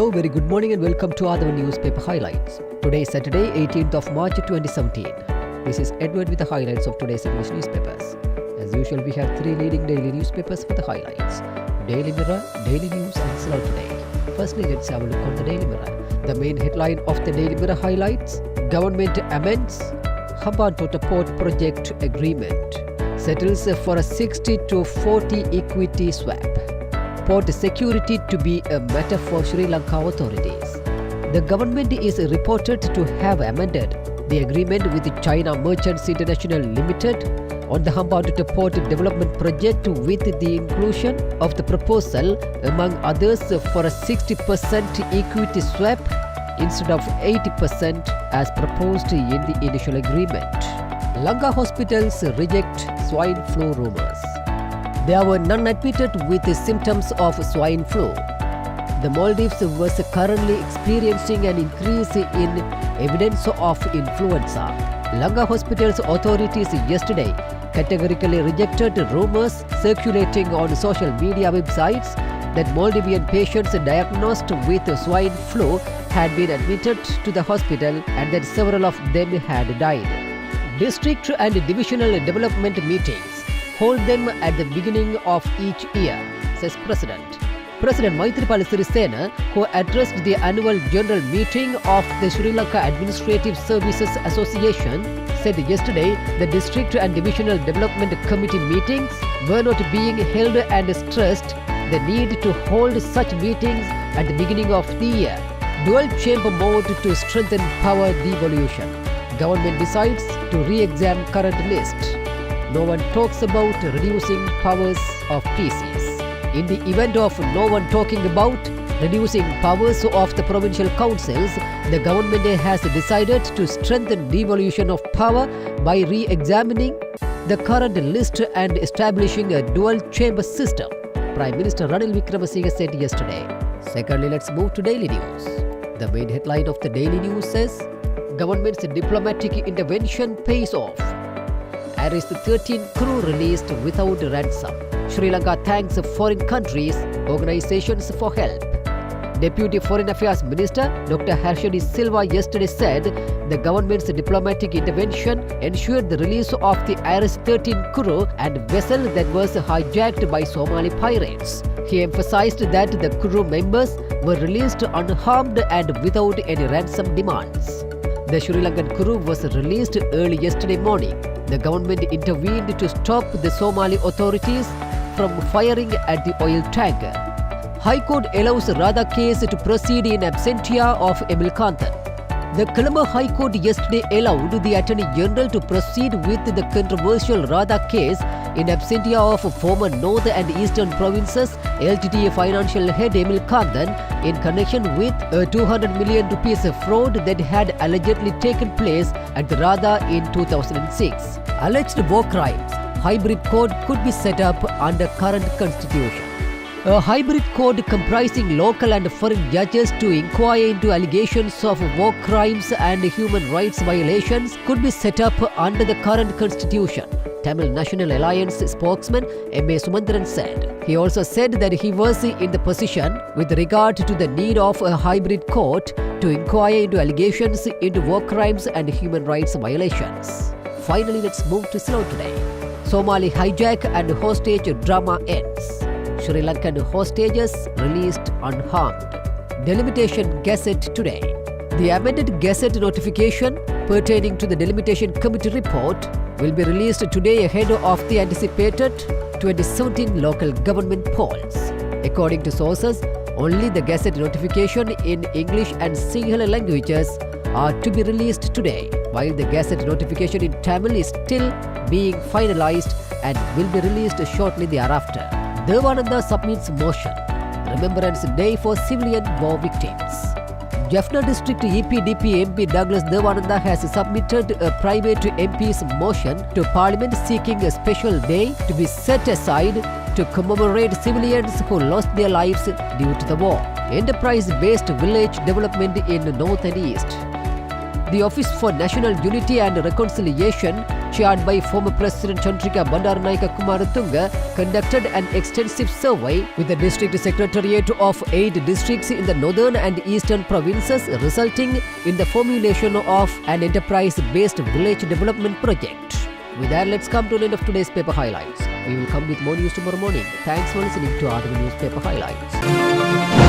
Hello, very good morning and welcome to other newspaper highlights. Today is Saturday, 18th of March 2017. This is Edward with the highlights of today's English newspapers. As usual, we have three leading daily newspapers for the highlights: Daily Mirror, Daily News and Slow Today. Firstly, let's have a look on the Daily Mirror. The main headline of the Daily Mirror highlights: Government amends Hambantota Port Project Agreement, settles for a 60 to 40 equity swap. Port security to be a matter for Sri Lanka authorities. The government is reported to have amended the agreement with China Merchants International Limited on the Hambantota Port Development Project with the inclusion of the proposal, among others, for a 60% equity swap instead of 80% as proposed in the initial agreement. Lanka hospitals reject swine flu rumours. There were none admitted with the symptoms of swine flu. The Maldives was currently experiencing an increase in evidence of influenza. Lanka hospitals authorities yesterday categorically rejected rumors circulating on social media websites that Maldivian patients diagnosed with swine flu had been admitted to the hospital and that several of them had died. District and divisional development meetings hold them at the beginning of each year, says President. President Maithripala Sirisena, who addressed the annual general meeting of the Sri Lanka Administrative Services Association, said yesterday the district and divisional development committee meetings were not being held and stressed the need to hold such meetings at the beginning of the year. Dual chamber mode to strengthen power devolution. Government decides to re-examine current list. No one talks about reducing powers of PCs. In the event of no one talking about reducing powers of the provincial councils, the government has decided to strengthen devolution of power by re-examining the current list and establishing a dual chamber system, Prime Minister Ranil Wickremesinghe said yesterday. Secondly, let's move to Daily News. The main headline of the Daily News says, Government's diplomatic intervention pays off. Arrest 13 crew released without ransom. Sri Lanka thanks foreign countries, organizations for help. Deputy Foreign Affairs Minister Dr. Harshadi Silva yesterday said the government's diplomatic intervention ensured the release of the arrest 13 crew and vessel that was hijacked by Somali pirates. He emphasized that the crew members were released unharmed and without any ransom demands. The Sri Lankan crew was released early yesterday morning. The government intervened to stop the Somali authorities from firing at the oil tanker. High Court allows Radha case to proceed in absentia of Emil Kanthan. The Colombo High Court yesterday allowed the Attorney General to proceed with the controversial Radha case in absentia of former North and Eastern Provinces LTTE financial head Emil Kanthan in connection with a 200 million rupees fraud that had allegedly taken place at the Radha in 2006. Alleged war crimes, hybrid court could be set up under current constitution. A hybrid court comprising local and foreign judges to inquire into allegations of war crimes and human rights violations could be set up under the current constitution, Tamil National Alliance spokesman M.A. Sumantran said. He also said that he was in the position with regard to the need of a hybrid court to inquire into allegations into war crimes and human rights violations. Finally, let's move to Slow Today. Somali hijack and hostage drama ends. Sri Lankan hostages released unharmed. Delimitation Gazette today. The amended Gazette notification pertaining to the Delimitation Committee report will be released today ahead of the anticipated 2017 local government polls. According to sources, only the Gazette notification in English and Sinhala languages are to be released today, while the Gazette notification in Tamil is still being finalized and will be released shortly thereafter. Devananda submits motion. Remembrance Day for Civilian War Victims. Jaffna District EPDP MP Douglas Devananda has submitted a private MP's motion to Parliament seeking a special day to be set aside to commemorate civilians who lost their lives due to the war. Enterprise-based village development in North and East. The Office for National Unity and Reconciliation, chaired by former President Chandrika Bandaranaike Kumaratunga, conducted an extensive survey with the District Secretariat of 8 districts in the northern and eastern provinces, resulting in the formulation of an enterprise-based village development project. With that, let's come to the end of today's paper highlights. We will come with more news tomorrow morning. Thanks for listening to Adavan Newspaper Highlights.